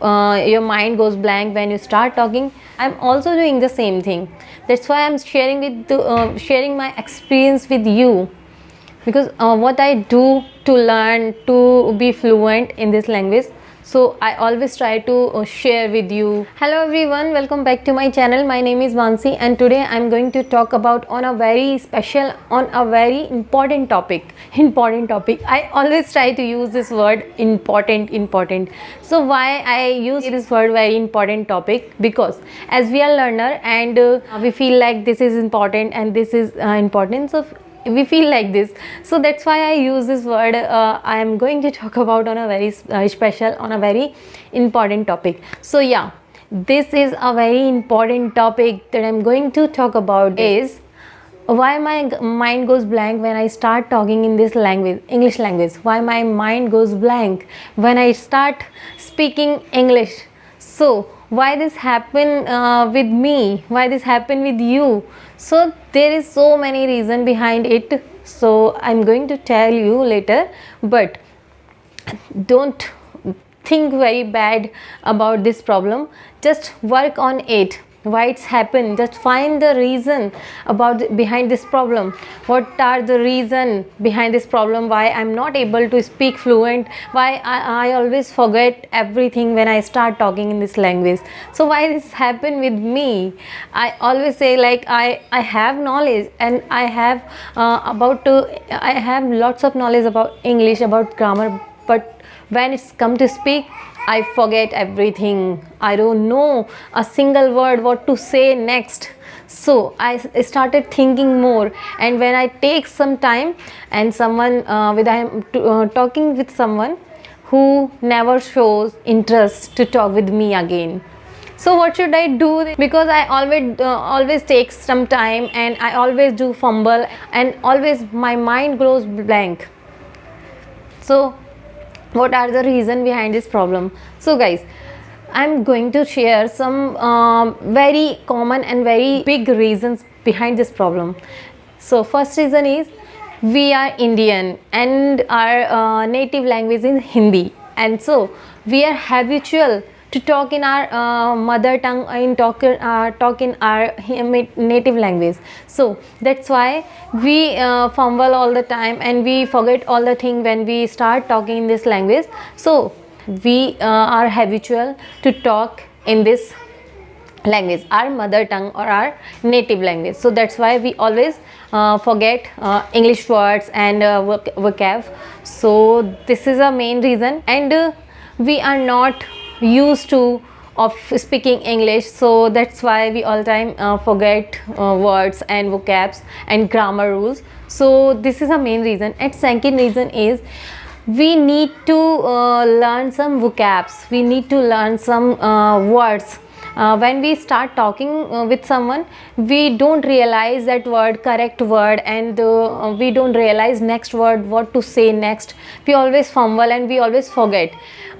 your mind goes blank when you start talking. I'm also doing the same thing. That's why I'm sharing my experience with you, because what I do to learn to be fluent in this language, so I always try to share with you. Hello everyone, welcome back to my channel. My name is Mansi, and today I'm going to talk about on a very special, on a very important topic. I always try to use this word important. So why I use this word very important topic? Because as we are learner and we feel like this is important and this is important, so we feel like this, so that's why I use this word. I am going to talk about on a very special, on a very important topic. So yeah, this is a very important topic that I'm going to talk about, is why my mind goes blank when I start talking in this language, English language. Why my mind goes blank when I start speaking English. So why this happen with me, why this happen with you? So there is so many reason behind it, so I'm going to tell you later. But don't think very bad about this problem, just work on it. Why it's happened, just find the reason behind this problem. What are the reason behind this problem? Why I'm not able to speak fluent? Why I always forget everything when I start talking in this language? So why this happen with me? I always say, like, I have knowledge, and I have I have lots of knowledge about English, about grammar, but when it's come to speak, I forget everything. I don't know a single word what to say next. So I started thinking more, and when I take some time and someone talking with someone who never shows interest to talk with me again. So what should I do? Because I always take some time, and I always do fumble, and always my mind goes blank. So what are the reason behind this problem? So guys, I'm going to share some very common and very big reasons behind this problem. So first reason is, we are Indian and our native language is Hindi, and so we are habitual to talk in our mother tongue, and talk in our native language. So that's why we fumble all the time, and we forget all the thing when we start talking in this language. So we are habitual to talk in this language, our mother tongue or our native language. So that's why we always forget English words and vocab. So this is a main reason, and we are not used to of speaking English, so that's why we all time forget words and vocabs and grammar rules. So this is a main reason. And second reason is, we need to learn some vocabs, we need to learn some words. When we start talking with someone, we don't realize that word, correct word, and we don't realize next word, what to say next. We always fumble and we always forget.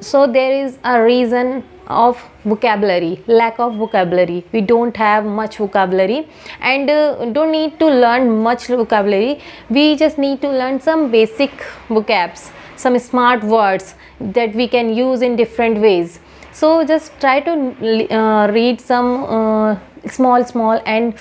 So there is a reason of vocabulary, lack of vocabulary. We don't have much vocabulary, and don't need to learn much vocabulary. We just need to learn some basic vocabs, some smart words that we can use in different ways. So just try to read some small and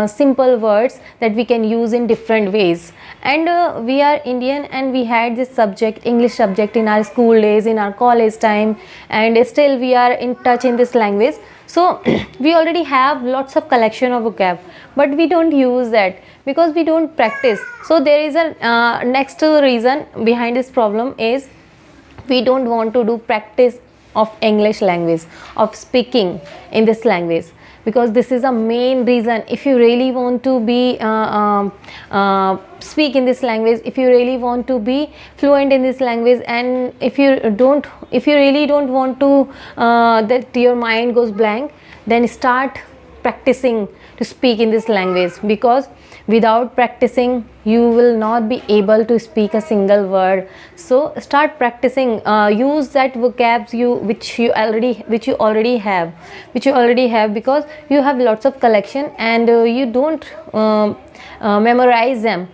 simple words that we can use in different ways. And we are Indian, and we had this subject, English subject, in our school days, in our college time, and still we are in touch in this language. So we already have lots of collection of vocab, but we don't use that because we don't practice. So there is a next reason behind this problem is, we don't want to do practice of English language, of speaking in this language, because this is a main reason. If you really want to be speak in this language, if you really want to be fluent in this language, and if you really don't want to that your mind goes blank, then start practicing to speak in this language, because without practicing you will not be able to speak a single word. So start practicing, use that vocabs which you already have, because you have lots of collection, and you don't memorize them.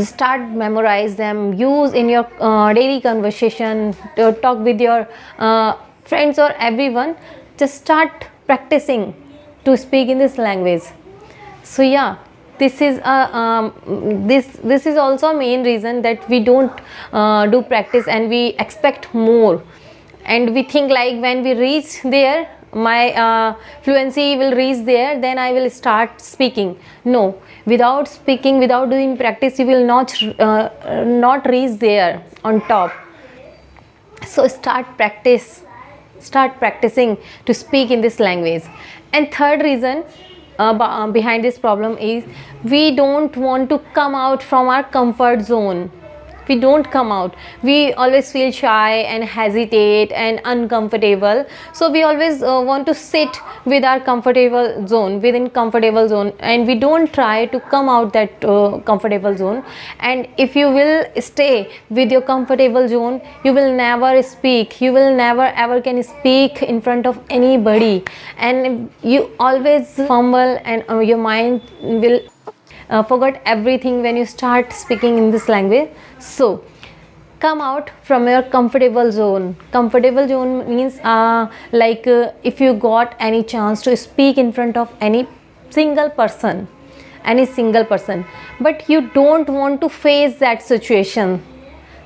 Start memorize them, use in your daily conversation, to talk with your friends or everyone, just start practicing to speak in this language. So yeah, this is this is also a main reason that we don't do practice, and we expect more, and we think like when we reach there, my fluency will reach there, then I will start speaking. No, without speaking, without doing practice, you will not reach there on top. So start practicing to speak in this language. And third reason behind this problem is we don't want to come out from our comfort zone. We don't come out. We always feel shy and hesitate and uncomfortable, so we always want to sit with our comfortable zone, within comfortable zone, and we don't try to come out that comfortable zone. And if you will stay with your comfortable zone, you will never speak, you will never ever can speak in front of anybody, and you always fumble, and your mind will forget everything when you start speaking in this language. So come out from your comfortable zone. Comfortable zone means if you got any chance to speak in front of any single person, but you don't want to face that situation.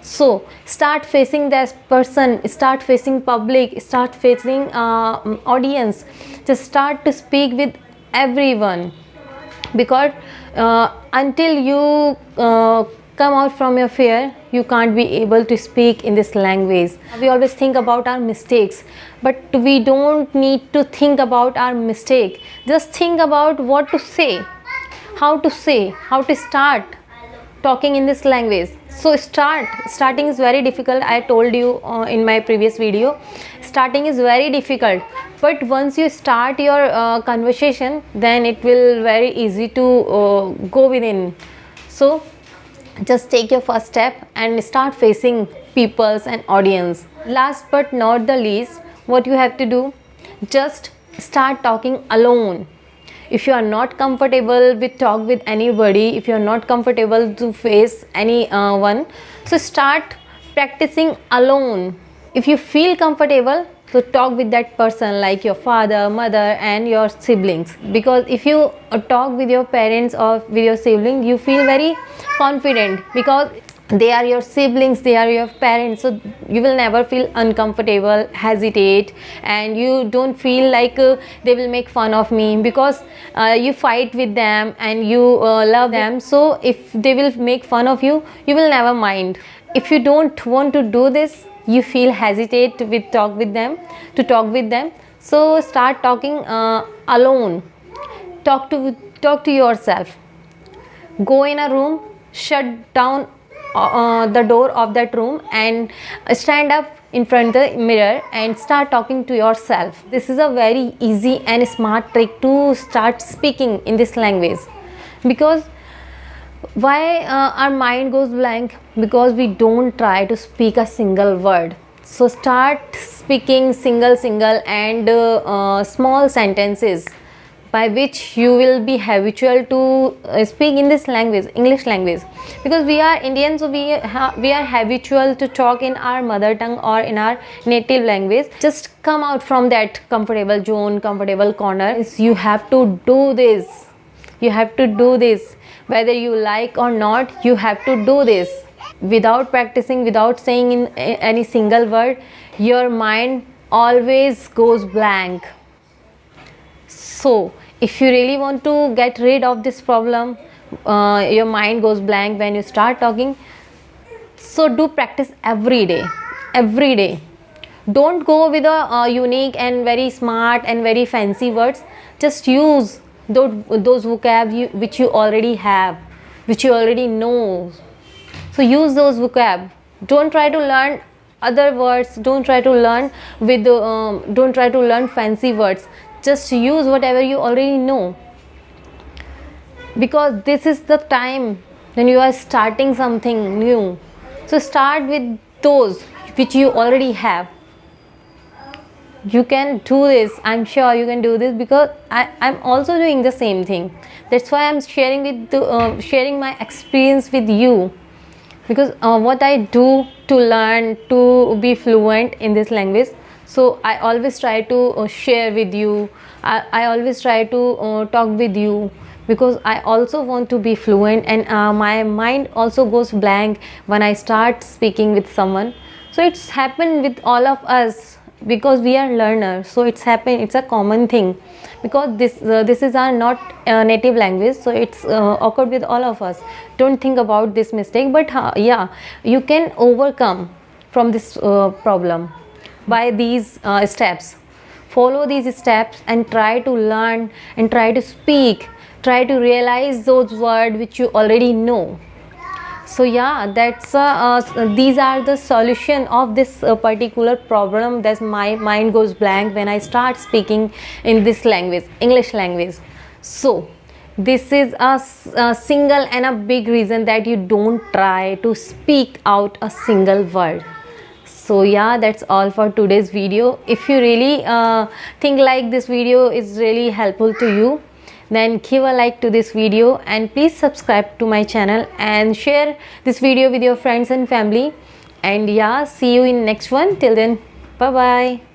So start facing that person, start facing public, start facing audience. Just start to speak with everyone, because until you come out from your fear, you can't be able to speak in this language. We always think about our mistakes, but we don't need to think about our mistake. Just think about what to say, how to start talking in this language. So starting is very difficult. I told you in my previous video, starting is very difficult, but once you start your conversation, then it will very easy to go within. So just take your first step and start facing peoples and audience. Last but not the least, what you have to do, just start talking alone. If you are not comfortable with talk with anybody, if you are not comfortable to face anyone, so start practicing alone. If you feel comfortable, so talk with that person, like your father, mother and your siblings, because if you talk with your parents or with your siblings, you feel very confident, because they are your siblings, they are your parents, so you will never feel uncomfortable, hesitate, and you don't feel like they will make fun of me, because you fight with them and you love them. So if they will make fun of you, you will never mind. If you don't want to do this, you feel hesitate with talk with them, so start talking alone. Talk to yourself. Go in a room, shut down the door of that room, and stand up in front of the mirror and start talking to yourself. This is a very easy and smart trick to start speaking in this language. Because why our mind goes blank? Because we don't try to speak a single word. So start speaking single and small sentences, by which you will be habitual to speak in this language, English language. Because we are Indians, so we are habitual to talk in our mother tongue or in our native language. Just come out from that comfortable zone, comfortable corner. You have to do this. You have to do this. Whether you like or not, you have to do this. Without practicing, without saying in any single word, your mind always goes blank. So if you really want to get rid of this problem, your mind goes blank when you start talking, so do practice every day. Don't go with a unique and very smart and very fancy words. Just use those vocab which you already have, which you already know. So use those vocab. Don't try to learn other words. Don't try to learn fancy words. Just use whatever you already know, because this is the time when you are starting something new. So start with those which you already have. You can do this. I'm sure you can do this, because I'm also doing the same thing. That's why I'm sharing my experience with you, because what I do to learn to be fluent in this language. So I always try to share with you. I always try to talk with you, because I also want to be fluent, and my mind also goes blank when I start speaking with someone. So it's happened with all of us, because we are learners. So it's happened, it's a common thing, because this is our not native language. So it's occurred with all of us. Don't think about this mistake, but yeah, you can overcome from this problem by these steps. Follow these steps and try to learn and try to speak, try to realize those words which you already know. So yeah, that's these are the solution of this particular problem, that my mind goes blank when I start speaking in this language, English language. So this is a single and a big reason that you don't try to speak out a single word. So yeah, that's all for today's video. If you really think like this video is really helpful to you, then give a like to this video, and please subscribe to my channel and share this video with your friends and family. And yeah, see you in next one. Till then, bye bye.